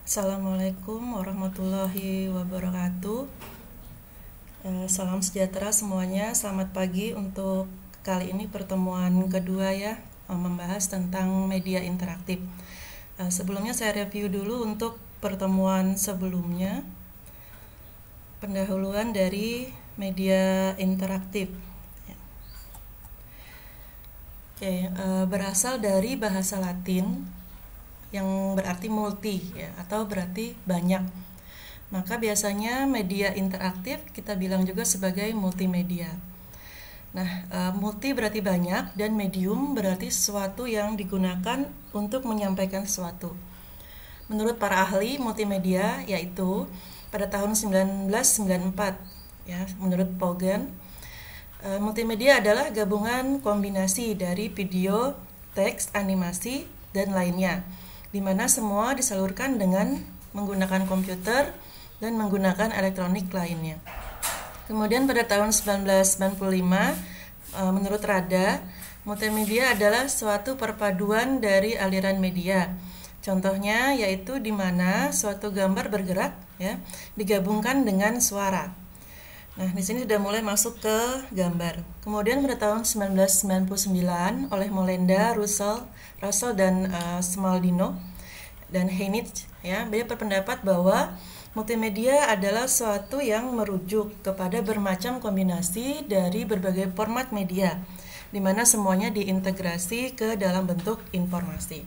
Assalamualaikum warahmatullahi wabarakatuh. Salam sejahtera semuanya. Selamat pagi untuk kali ini pertemuan kedua ya, membahas tentang media interaktif. Sebelumnya saya review dulu untuk pertemuan sebelumnya, pendahuluan dari media interaktif. Oke, berasal dari bahasa Latin yang berarti multi ya, atau berarti banyak. Maka biasanya media interaktif kita bilang juga sebagai multimedia. Nah, multi berarti banyak dan medium berarti sesuatu yang digunakan untuk menyampaikan sesuatu. Menurut para ahli multimedia, yaitu pada tahun 1994 ya, menurut Pogan, multimedia adalah gabungan kombinasi dari video, teks, animasi, dan lainnya, di mana semua disalurkan dengan menggunakan komputer dan menggunakan elektronik lainnya. Kemudian pada tahun 1995, menurut Rada, multimedia adalah suatu perpaduan dari aliran media. Contohnya yaitu di mana suatu gambar bergerak ya, digabungkan dengan suara. Nah, di sini sudah mulai masuk ke gambar. Kemudian pada tahun 1999 oleh Molenda, Russell dan Smaldino dan Heinich ya, beliau berpendapat bahwa multimedia adalah suatu yang merujuk kepada bermacam kombinasi dari berbagai format media, di mana semuanya diintegrasi ke dalam bentuk informasi.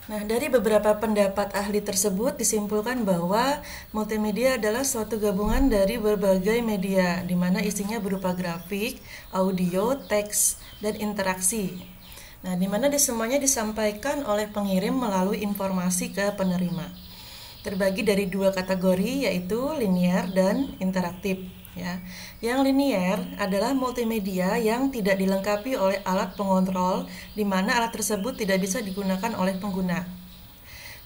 Nah, dari beberapa pendapat ahli tersebut disimpulkan bahwa multimedia adalah suatu gabungan dari berbagai media, di mana isinya berupa grafik, audio, teks, dan interaksi. Nah, di mana semuanya disampaikan oleh pengirim melalui informasi ke penerima. Terbagi dari dua kategori, yaitu linear dan interaktif. Ya. Yang linear adalah multimedia yang tidak dilengkapi oleh alat pengontrol, di mana alat tersebut tidak bisa digunakan oleh pengguna.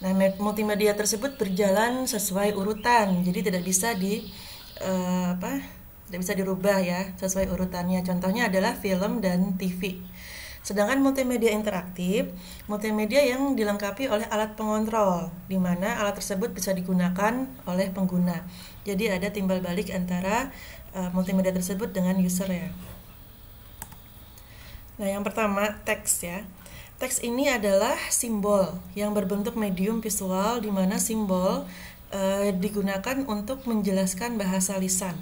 Nah, multimedia tersebut berjalan sesuai urutan, jadi tidak bisa tidak bisa dirubah ya sesuai urutannya. Contohnya adalah film dan TV. Sedangkan multimedia interaktif, multimedia yang dilengkapi oleh alat pengontrol, di mana alat tersebut bisa digunakan oleh pengguna. Jadi ada timbal balik antara multimedia tersebut dengan user ya. Nah, yang pertama teks ya. Teks ini adalah simbol yang berbentuk medium visual, di mana simbol digunakan untuk menjelaskan bahasa lisan.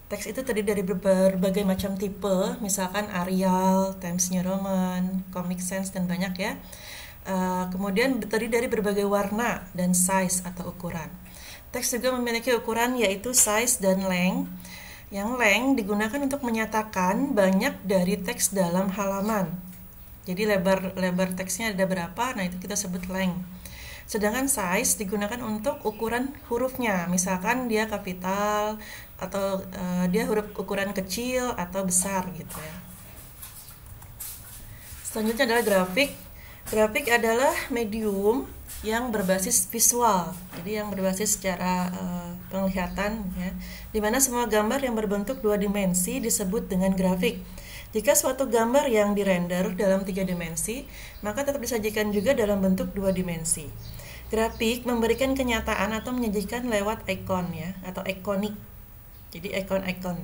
Teks itu terdiri dari berbagai macam tipe, misalkan Arial, Times New Roman, Comic Sans, dan banyak ya. Kemudian terdiri dari berbagai warna dan size atau ukuran. Teks juga memiliki ukuran yaitu size dan length. Yang length digunakan untuk menyatakan banyak dari teks dalam halaman. Jadi lebar teksnya ada berapa, nah itu kita sebut length. Sedangkan size digunakan untuk ukuran hurufnya, misalkan dia kapital atau dia huruf ukuran kecil atau besar gitu ya. Selanjutnya adalah grafik. Grafik adalah medium yang berbasis visual, jadi yang berbasis secara penglihatan ya, di mana semua gambar yang berbentuk dua dimensi disebut dengan grafik. Jika suatu gambar yang dirender dalam 3 dimensi, maka tetap disajikan juga dalam bentuk 2 dimensi. Grafik memberikan kenyataan atau menyajikan lewat ikon ya, atau ikonik. Jadi ikon-ikon.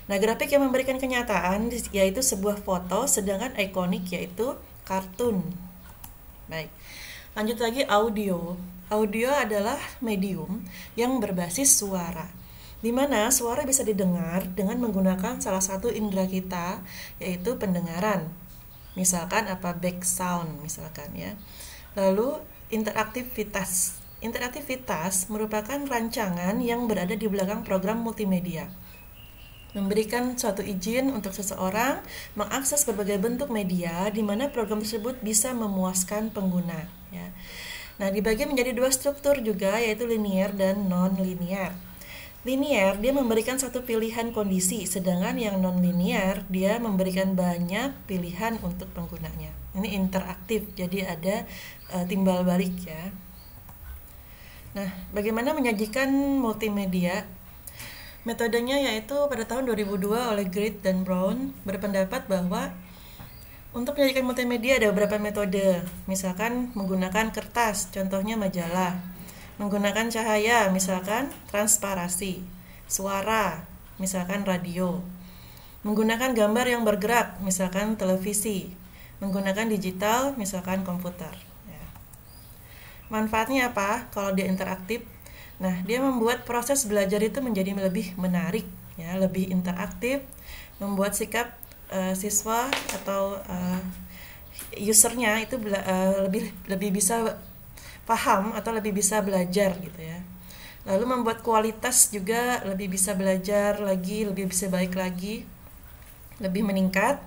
Nah, grafik yang memberikan kenyataan yaitu sebuah foto, sedangkan ikonik yaitu kartun. Baik. Lanjut lagi audio. Audio adalah medium yang berbasis suara, di mana suara bisa didengar dengan menggunakan salah satu indera kita, yaitu pendengaran. Misalkan back sound misalkan ya. Lalu interaktivitas. Interaktivitas merupakan rancangan yang berada di belakang program multimedia, memberikan suatu izin untuk seseorang mengakses berbagai bentuk media di mana program tersebut bisa memuaskan pengguna ya. Nah, dibagi menjadi dua struktur juga, yaitu linear dan non-linear. Linear dia memberikan satu pilihan kondisi, sedangkan yang non-linear dia memberikan banyak pilihan untuk penggunanya. Ini interaktif, jadi ada timbal balik ya. Nah, bagaimana menyajikan multimedia? Metodenya yaitu pada tahun 2002 oleh Grid dan Brown berpendapat bahwa Untuk menyajikan multimedia ada beberapa metode, misalkan menggunakan kertas, contohnya majalah, menggunakan cahaya, misalkan transparasi, suara, misalkan radio, menggunakan gambar yang bergerak, misalkan televisi, menggunakan digital, misalkan komputer. Ya. Manfaatnya apa kalau dia interaktif? Nah, dia membuat proses belajar itu menjadi lebih menarik, ya, lebih interaktif, membuat sikap siswa atau usernya itu lebih bisa paham atau lebih bisa belajar gitu ya. Lalu membuat kualitas juga lebih bisa belajar lagi, lebih bisa baik lagi, lebih meningkat.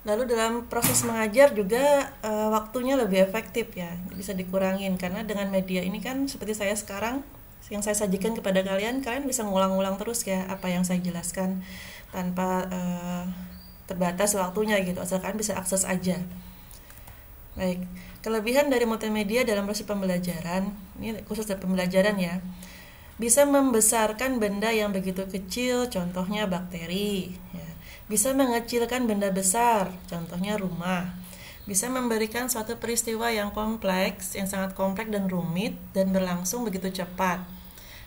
Lalu dalam proses mengajar juga waktunya lebih efektif ya, bisa dikurangin karena dengan media ini kan seperti saya sekarang yang saya sajikan kepada kalian bisa ngulang-ulang terus ya apa yang saya jelaskan tanpa terbatas waktunya gitu, asalkan bisa akses aja. Baik, kelebihan dari multimedia dalam proses pembelajaran, ini khusus dari pembelajaran ya, bisa membesarkan benda yang begitu kecil, contohnya bakteri, ya. Bisa mengecilkan benda besar, contohnya rumah. Bisa memberikan suatu peristiwa yang kompleks, yang sangat kompleks dan rumit, dan berlangsung begitu cepat.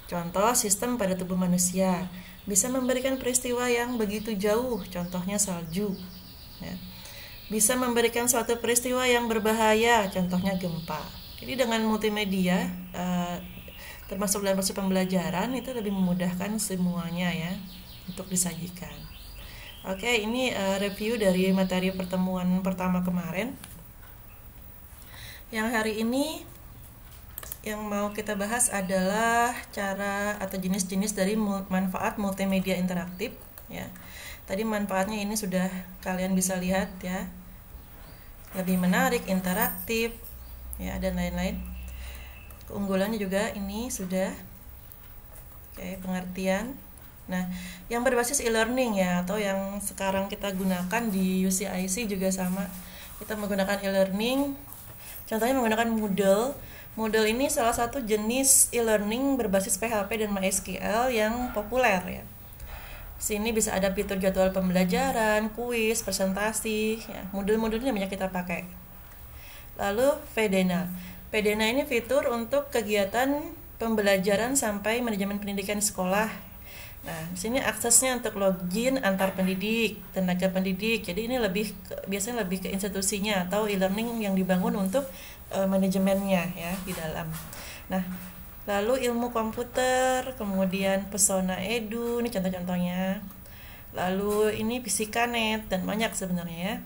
Contoh sistem pada tubuh manusia. Bisa memberikan peristiwa yang begitu jauh, contohnya salju. Ya. Bisa memberikan suatu peristiwa yang berbahaya, contohnya gempa. Jadi dengan multimedia, termasuk dalam proses pembelajaran, itu lebih memudahkan semuanya ya untuk disajikan. Oke, ini review dari materi pertemuan pertama kemarin. Yang hari ini yang mau kita bahas adalah cara atau jenis-jenis dari manfaat multimedia interaktif ya. Tadi manfaatnya ini sudah kalian bisa lihat ya. Lebih menarik, interaktif ya, dan lain-lain. Keunggulannya juga ini sudah. Oke, pengertian. Nah, yang berbasis e-learning ya, atau yang sekarang kita gunakan di UCIC juga sama. Kita menggunakan e-learning. Contohnya menggunakan Moodle. Moodle ini salah satu jenis e-learning berbasis PHP dan MySQL yang populer ya. Sini bisa ada fitur jadwal pembelajaran, kuis, presentasi, ya. Modul-modulnya banyak kita pakai. Lalu Vedena. Vedena ini fitur untuk kegiatan pembelajaran sampai manajemen pendidikan sekolah. Nah, di sini aksesnya untuk login antar pendidik, tenaga pendidik. Jadi ini biasanya lebih ke institusinya atau e-learning yang dibangun untuk manajemennya ya di dalam. Nah, lalu ilmu komputer, kemudian Pesona Edu, ini contoh-contohnya. Lalu ini Fisikanet dan banyak sebenarnya ya.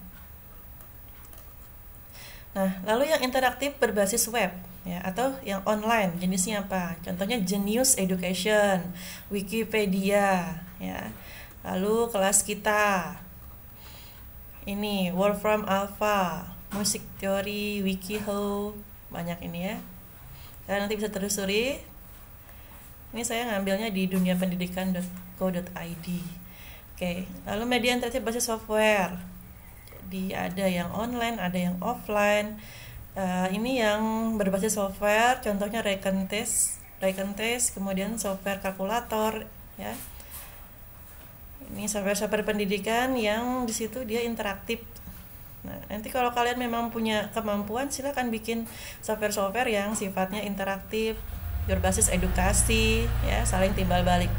Nah, lalu yang interaktif berbasis web ya atau yang online, jenisnya apa? Contohnya Genius Education, Wikipedia ya. Lalu kelas kita. Ini Wolfram Alpha, Musik Teori, WikiHow, banyak ini ya. Kalian nanti bisa telusuri. Ini saya ngambilnya di duniapendidikan.co.id. Oke, lalu media interaktif basis software. Jadi ada yang online, ada yang offline. Ini yang berbasis software, contohnya Rakentest, kemudian software kalkulator, ya. Ini software pendidikan yang di situ dia interaktif. Nah, nanti kalau kalian memang punya kemampuan, silakan bikin software yang sifatnya interaktif, berbasis edukasi, ya, saling timbal balik.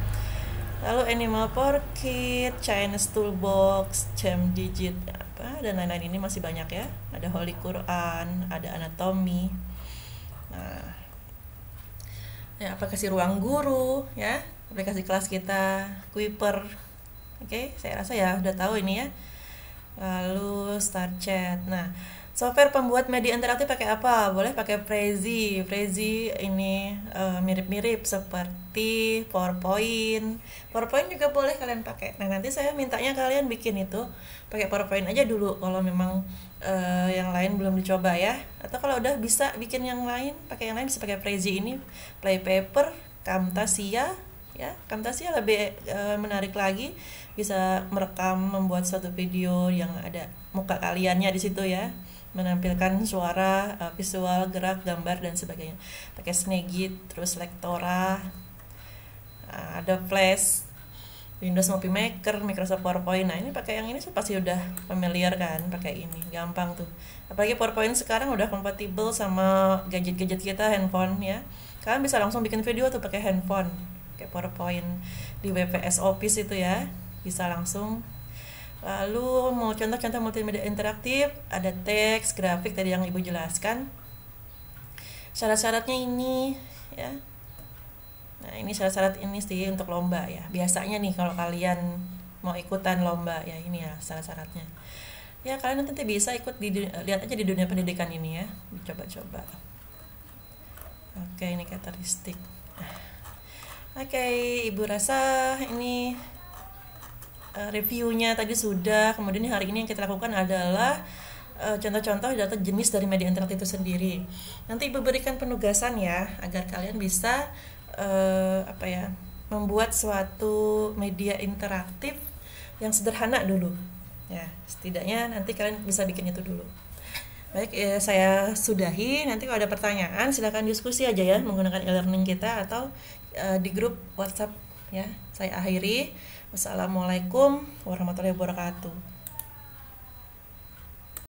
Lalu Animal Kit, Chinese Toolbox, Jam Digit, apa dan lain-lain, ini masih banyak ya. Ada Holy Quran, ada anatomi. Nah, ya, aplikasi Ruang Guru, ya, aplikasi kelas kita, Kuiper. Oke, saya rasa ya udah tahu ini ya. Lalu StarChat. Nah, software pembuat media interaktif pakai apa? Boleh pakai Prezi. Prezi ini mirip-mirip seperti PowerPoint. PowerPoint juga boleh kalian pakai. Nah, nanti saya mintanya kalian bikin itu pakai PowerPoint aja dulu kalau memang yang lain belum dicoba ya. Atau kalau udah bisa bikin yang lain, pakai yang lain bisa pakai Prezi ini, Playpaper, Camtasia. Ya, Camtasia lebih menarik lagi, bisa merekam, membuat suatu video yang ada muka kaliannya di situ ya, menampilkan suara, visual, gerak, gambar dan sebagainya. Pakai Snagit, terus Lektora, ada Flash. Windows Movie Maker, Microsoft PowerPoint. Nah, ini pakai yang ini pasti udah familiar kan, pakai ini. Gampang tuh. Apalagi PowerPoint sekarang udah kompatibel sama gadget-gadget kita, handphone ya. Kalian bisa langsung bikin video tuh pakai handphone, kayak PowerPoint di WPS Office itu ya. Bisa langsung. Lalu mau contoh-contoh multimedia interaktif, ada teks, grafik tadi yang Ibu jelaskan. Syarat-syaratnya ini ya. Nah, ini syarat-syarat ini sih untuk lomba ya. Biasanya nih kalau kalian mau ikutan lomba ya, ini ya syarat-syaratnya. Ya, kalian nanti bisa ikut lihat aja di dunia pendidikan ini ya. Coba-coba. Oke, ini karakteristik. Oke, Ibu rasa ini reviewnya tadi sudah. Kemudian hari ini yang kita lakukan adalah contoh-contoh data jenis dari media interaktif itu sendiri. Nanti Ibu berikan penugasan ya, agar kalian bisa membuat suatu media interaktif yang sederhana dulu. Ya, setidaknya nanti kalian bisa bikin itu dulu. Baik, saya sudahi. Nanti kalau ada pertanyaan silakan diskusi aja ya menggunakan e-learning kita atau di grup WhatsApp ya. Saya akhiri. Wassalamualaikum warahmatullahi wabarakatuh.